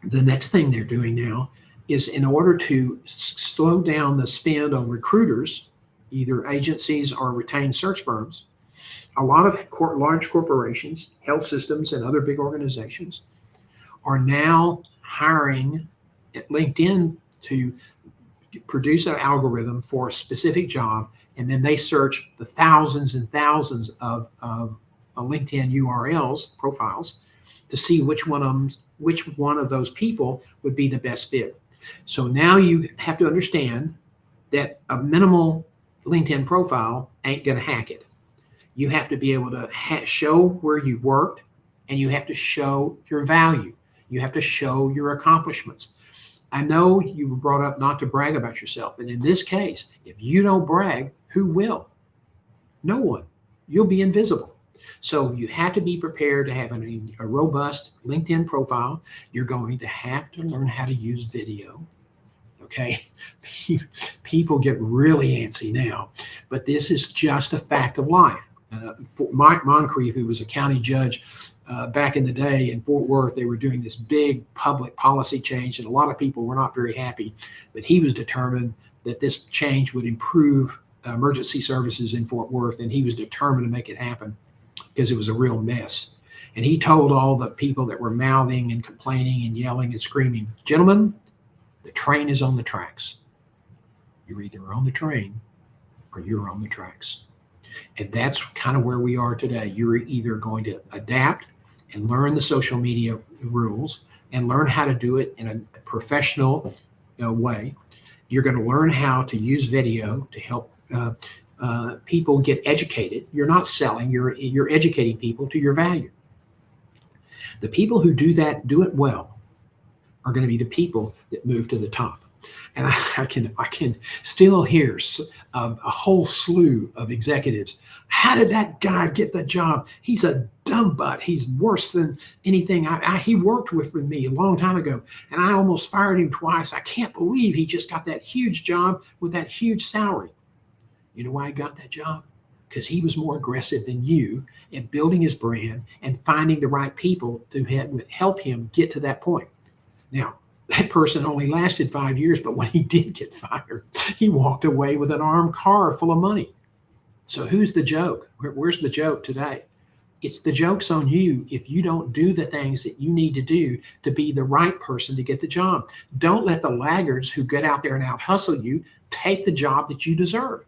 the next thing they're doing now is, in order to slow down the spend on recruiters, either agencies or retained search firms, A lot of large corporations, health systems, and other big organizations are now hiring at LinkedIn to produce an algorithm for a specific job, and then they search the thousands and thousands of LinkedIn URLs profiles to see which one of those people would be the best fit. So now you have to understand that a minimal LinkedIn profile ain't going to hack it. You have to be able to show where you worked, and you have to show your value. You have to show your accomplishments. I know you were brought up not to brag about yourself, and in this case, if you don't brag, who will? No one. You'll be invisible. So you have to be prepared to have a robust LinkedIn profile. You're going to have to learn how to use video. Okay, people get really antsy now, but this is just a fact of life. Mike Moncrief, who was a county judge back in the day in Fort Worth, they were doing this big public policy change, and a lot of people were not very happy, but he was determined that this change would improve emergency services in Fort Worth, and he was determined to make it happen because it was a real mess. And he told all the people that were mouthing and complaining and yelling and screaming, gentlemen, the train is on the tracks. You're either on the train or you're on the tracks. And that's kind of where we are today. You're either going to adapt and learn the social media rules and learn how to do it in a professional way. You're going to learn how to use video to help people get educated. You're not selling, you're educating people to your value. The people who do that, do it well, are going to be the people that move to the top. And I can still hear a whole slew of executives. How did that guy get the job? He's a dumb butt. He's worse than anything. He worked with me a long time ago, and I almost fired him twice. I can't believe he just got that huge job with that huge salary. You know why he got that job? Because he was more aggressive than you in building his brand and finding the right people to help him get to that point. Now, that person only lasted 5 years, but when he did get fired, he walked away with an armed car full of money. So who's the joke? Where's the joke today? It's the joke's on you if you don't do the things that you need to do to be the right person to get the job. Don't let the laggards who get out there and out hustle you take the job that you deserve.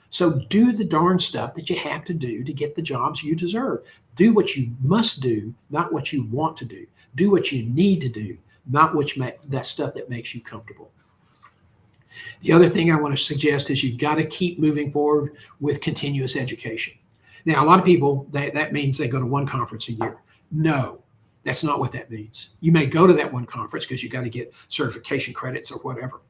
So do the darn stuff that you have to do to get the jobs you deserve. Do what you must do, not what you want to do. Do what you need to do, not that stuff that makes you comfortable. The other thing I want to suggest is you've got to keep moving forward with continuous education. Now, a lot of people, that means they go to one conference a year. No, that's not what that means. You may go to that one conference because you got to get certification credits or whatever.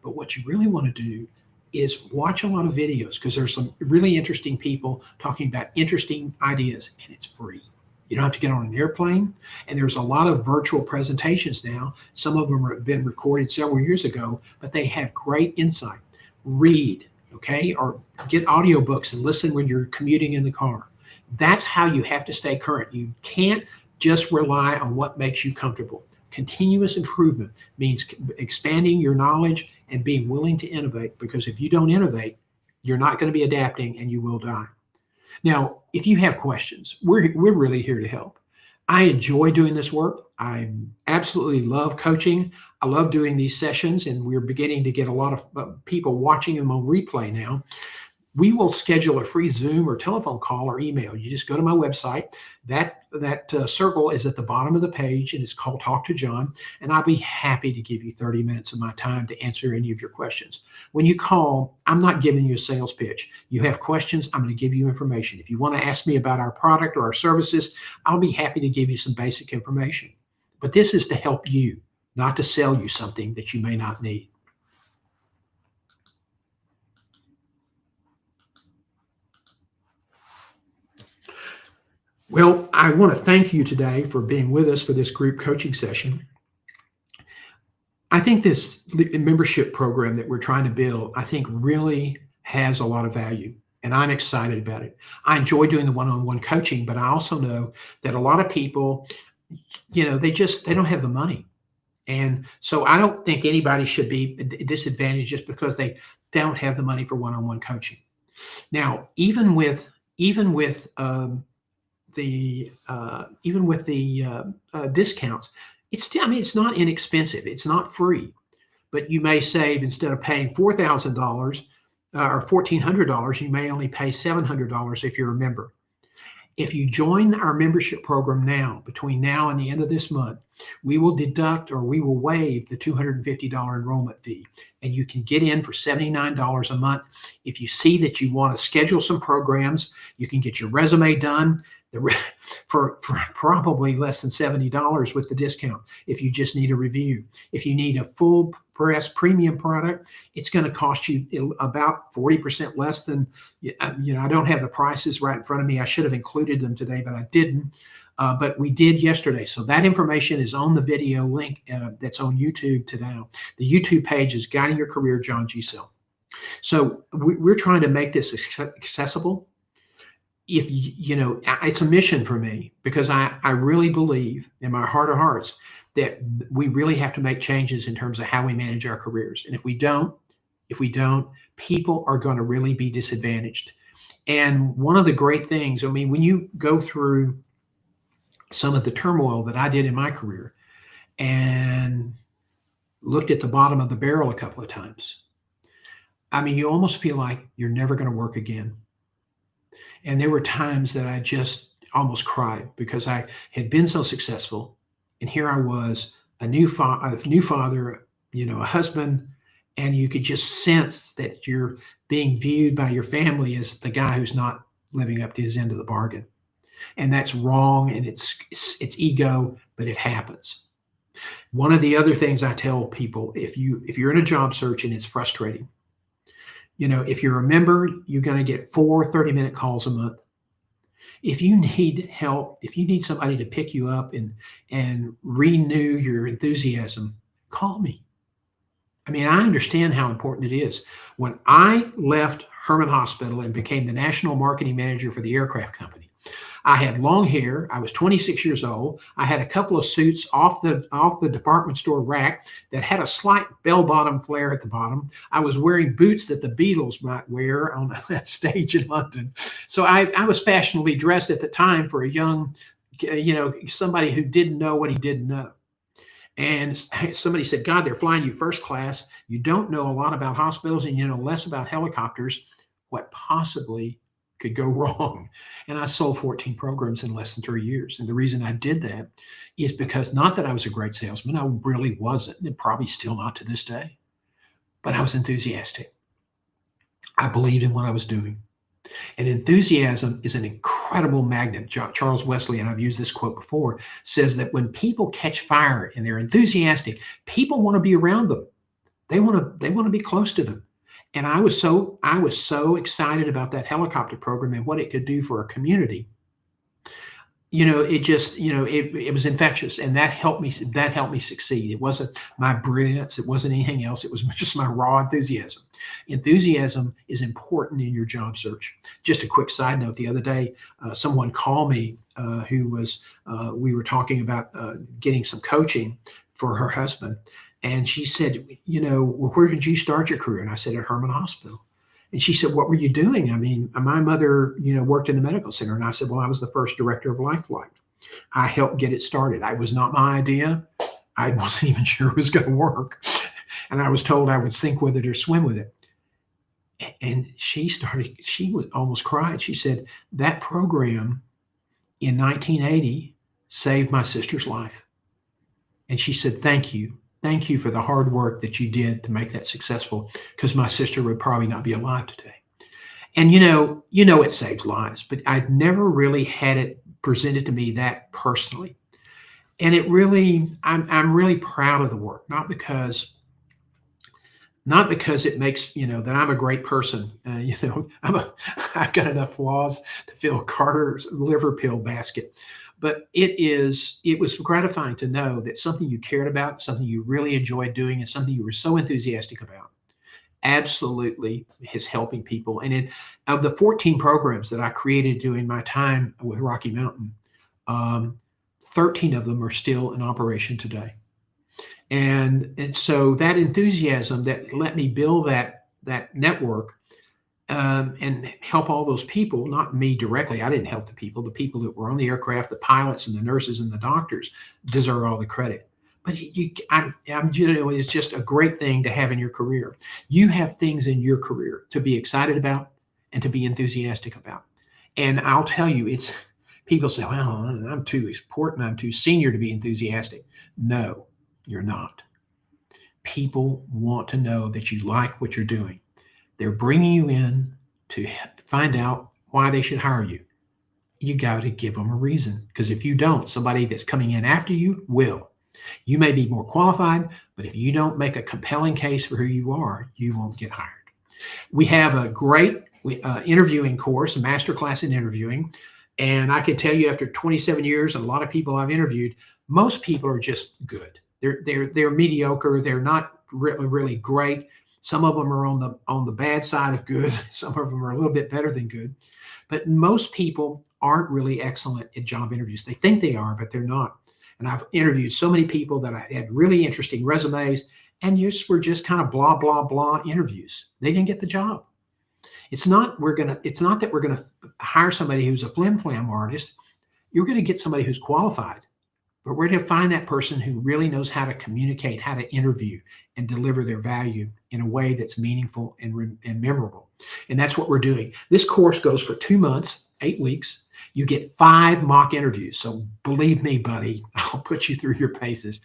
But what you really want to do is watch a lot of videos, because there's some really interesting people talking about interesting ideas, and it's free. You don't have to get on an airplane. And there's a lot of virtual presentations now. Some of them have been recorded several years ago, but they have great insight. Read, okay, or get audiobooks and listen when you're commuting in the car. That's how you have to stay current. You can't just rely on what makes you comfortable. Continuous improvement means expanding your knowledge and being willing to innovate, because if you don't innovate, you're not going to be adapting and you will die. Now, if you have questions, we're really here to help. I enjoy doing this work. I absolutely love coaching. I love doing these sessions, and we're beginning to get a lot of people watching them on replay now. We will schedule a free Zoom or telephone call or email. You just go to my website. That circle is at the bottom of the page, and it's called Talk to John. And I'll be happy to give you 30 minutes of my time to answer any of your questions. When you call, I'm not giving you a sales pitch. You have questions, I'm going to give you information. If you want to ask me about our product or our services, I'll be happy to give you some basic information. But this is to help you, not to sell you something that you may not need. Well, I want to thank you today for being with us for this group coaching session. I think this membership program that we're trying to build, I think really has a lot of value, and I'm excited about it. I enjoy doing the one-on-one coaching, but I also know that a lot of people, they don't have the money. And so I don't think anybody should be disadvantaged just because they don't have the money for one-on-one coaching. Now, even with even with the discounts, it's still, I mean, it's not inexpensive. It's not free, but you may save, instead of paying $4,000 or $1,400, you may only pay $700 if you're a member. If you join our membership program now, between now and the end of this month, we will deduct, or we will waive, the $250 enrollment fee, and you can get in for $79 a month. If you see that you want to schedule some programs, you can get your resume done for probably less than $70 with the discount. If you just need a review, if you need a full press premium product, it's going to cost you about 40% less than, I don't have the prices right in front of me. I should have included them today, but I didn't. But we did yesterday. So that information is on the video link that's on YouTube today. The YouTube page is Guiding Your Career, John G. Sell. So we're trying to make this accessible. If it's a mission for me, because I really believe in my heart of hearts that we really have to make changes in terms of how we manage our careers. And if we don't, people are going to really be disadvantaged. And one of the great things, I mean, when you go through some of the turmoil that I did in my career and looked at the bottom of the barrel a couple of times, I mean, you almost feel like you're never going to work again. And there were times that I just almost cried because I had been so successful. And here I was, a new father, a husband, and you could just sense that you're being viewed by your family as the guy who's not living up to his end of the bargain. And that's wrong, and it's ego, but it happens. One of the other things I tell people, if you're in a job search and it's frustrating, if you're a member, you're going to get 4 30-minute calls a month. If you need help, if you need somebody to pick you up and renew your enthusiasm, call me. I mean, I understand how important it is. When I left Herman Hospital and became the national marketing manager for the aircraft company, I had long hair. I was 26 years old. I had a couple of suits off the department store rack that had a slight bell-bottom flare at the bottom. I was wearing boots that the Beatles might wear on that stage in London. So I was fashionably dressed at the time for a young, somebody who didn't know what he didn't know. And somebody said, God, they're flying you first class. You don't know a lot about hospitals, and you know less about helicopters. What possibly could go wrong? And I sold 14 programs in less than 3 years. And the reason I did that is because, not that I was a great salesman, I really wasn't, and probably still not to this day, but I was enthusiastic. I believed in what I was doing. And enthusiasm is an incredible magnet. Charles Wesley, and I've used this quote before, says that when people catch fire and they're enthusiastic, people want to be around them. They want to be close to them. And I was so excited about that helicopter program and what it could do for a community. It was infectious, and that helped me succeed. It wasn't my brilliance, it wasn't anything else. It was just my raw enthusiasm. Enthusiasm is important in your job search. Just a quick side note: the other day, someone called me we were talking about getting some coaching for her husband. And she said, well, where did you start your career? And I said, at Herman Hospital. And she said, what were you doing? I mean, my mother, worked in the medical center. And I said, well, I was the first director of LifeFlight. I helped get it started. It was not my idea. I wasn't even sure it was going to work. And I was told I would sink with it or swim with it. And she almost cried. She said, that program in 1980 saved my sister's life. And she said, thank you. Thank you for the hard work that you did to make that successful, because my sister would probably not be alive today. And it saves lives, but I'd never really had it presented to me that personally. And it really, I'm really proud of the work, not because it makes, that I'm a great person. I've got enough flaws to fill Carter's liver pill basket. But it was gratifying to know that something you cared about, something you really enjoyed doing, and something you were so enthusiastic about, absolutely is helping people. And of the 14 programs that I created during my time with Rocky Mountain, 13 of them are still in operation today. And so that enthusiasm that let me build that network and help all those people, not me directly. I didn't help the people. The people that were on the aircraft, the pilots and the nurses and the doctors deserve all the credit. But it's just a great thing to have in your career. You have things in your career to be excited about and to be enthusiastic about. And I'll tell you, it's people say, well, I'm too important, I'm too senior to be enthusiastic. No, you're not. People want to know that you like what you're doing. They're bringing you in to find out why they should hire you. You got to give them a reason, because if you don't, somebody that's coming in after you will. You may be more qualified, but if you don't make a compelling case for who you are, you won't get hired. We have a great interviewing course, a master class in interviewing. And I can tell you, after 27 years and a lot of people I've interviewed, most people are just good. They're mediocre. They're not really great. Some of them are on the bad side of good. Some of them are a little bit better than good. But most people aren't really excellent at job interviews. They think they are, but they're not. And I've interviewed so many people that I had really interesting resumes, and were just kind of blah, blah, blah interviews. They didn't get the job. It's not that we're gonna hire somebody who's a flim flam artist. You're going to get somebody who's qualified, but we're going to find that person who really knows how to communicate, how to interview, and deliver their value in a way that's meaningful and memorable. And that's what we're doing. This course goes for 2 months, 8 weeks. You get 5 mock interviews. So believe me, buddy, I'll put you through your paces.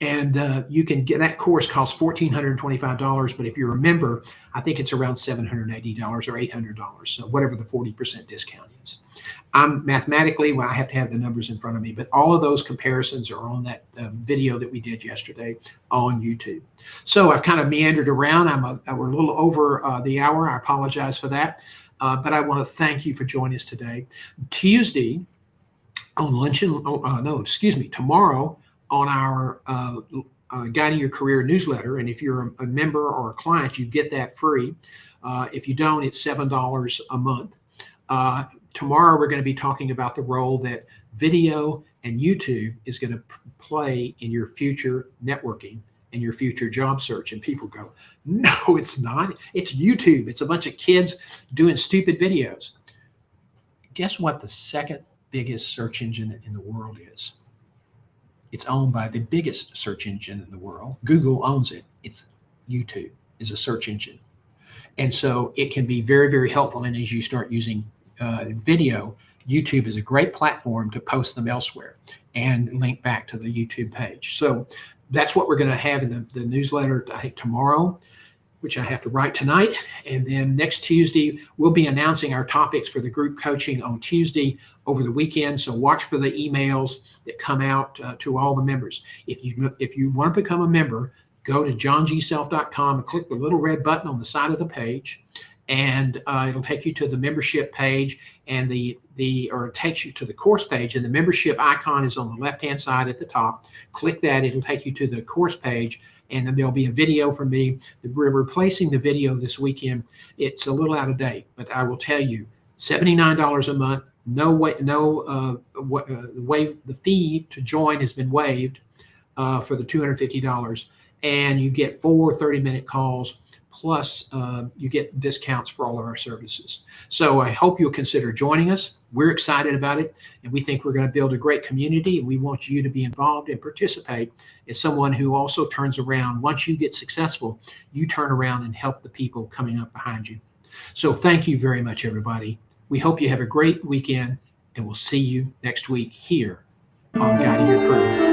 And you can get that course costs $1,425. But if you're a member, I think it's around $780 or $800. So whatever the 40% discount is. Mathematically, I have to have the numbers in front of me, but all of those comparisons are on that video that we did yesterday on YouTube. So I've kind of meandered around. We're a little over the hour. I apologize for that. But I want to thank you for joining us today. Tuesday on tomorrow on our Guiding Your Career newsletter. And if you're a member or a client, you get that free. If you don't, it's $7 a month. Tomorrow, we're going to be talking about the role that video and YouTube is going to play in your future networking and your future job search. And people go, no, it's not. It's YouTube. It's a bunch of kids doing stupid videos. Guess what the second biggest search engine in the world is? It's owned by the biggest search engine in the world. Google owns it. It's YouTube is a search engine. And so it can be very, very helpful. And as you start using video, YouTube is a great platform to post them elsewhere and link back to the YouTube page. So that's what we're going to have in the newsletter, I think, tomorrow, which I have to write tonight. And then next Tuesday, we'll be announcing our topics for the group coaching on Tuesday over the weekend. So watch for the emails that come out to all the members. If you want to become a member, go to johngself.com and click the little red button on the side of the page. And it'll take you to the membership page, and or it takes you to the course page, and the membership icon is on the left-hand side at the top. Click that, it'll take you to the course page, and then there'll be a video from me. We're replacing the video this weekend. It's a little out of date, but I will tell you, $79 a month. The fee to join has been waived for the $250, and you get 4 30-minute calls. Plus, you get discounts for all of our services. So I hope you'll consider joining us. We're excited about it, and we think we're going to build a great community, and we want you to be involved and participate as someone who also turns around. Once you get successful, you turn around and help the people coming up behind you. So thank you very much, everybody. We hope you have a great weekend, and we'll see you next week here on Guiding Your Career.